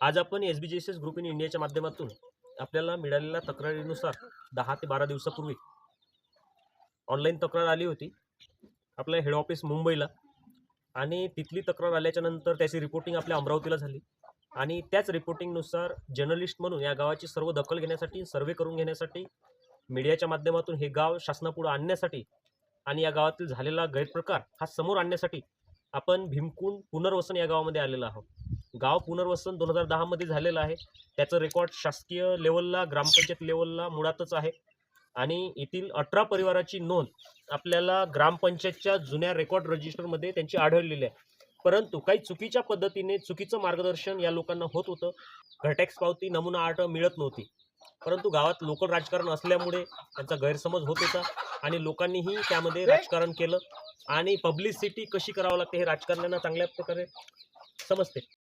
आज आपण SBJSS group in इंडियाच्या माध्यमातून आपल्याला मिळालेल्या तक्रारीनुसार 10 ते 12 दिवसापूर्वी ऑनलाईन तक्रार आली होती आपल्या हेड ऑफिस मुंबईला आणि तिथली तक्रार आल्याच्या नंतर त्याची रिपोर्टिंग आपल्या अमरावतीला झाली आणि त्याच रिपोर्टिंगनुसार जर्नलिस्ट म्हणून या गावाची सर्व दखल घेण्यासाठी सर्वे करून घेण्यासाठी मीडियाच्या माध्यमातून हे गाव शासनापुढे आणण्यासाठी आणि या गावातील झालेला गैरप्रकार हा समोर आणण्यासाठी आपण भीमकुंड पुनर्वसन या गावामध्ये आलेलो आहोत. गाव पुनर्वसन 2010 मध्ये झालेलं आहे. त्याचं रेकॉर्ड शासकीय लेवलला ग्रामपंचायत लेवलला मुळातच आहे आणि येथील 18 परिवाराची नोंद आपल्याला ग्रामपंचायतच्या जुन्या रेकॉर्ड रजिस्टरमध्ये त्यांची आढळलेली आहे. परंतु काही चुकीच्या पद्धतीने चुकीचं मार्गदर्शन या लोकांना होत होतं. घरटॅक्स पावती नमुना 8 मिळत नव्हती. परंतु गावात लोकल राजकारण असल्यामुळे त्यांचा गैरसमज होत होता आणि लोकांनीही त्यामध्ये राजकारण केलं आणि पब्लिसिटी कशी करावं लागते हे राजकारण्यांना चांगल्या प्रकारे समजते.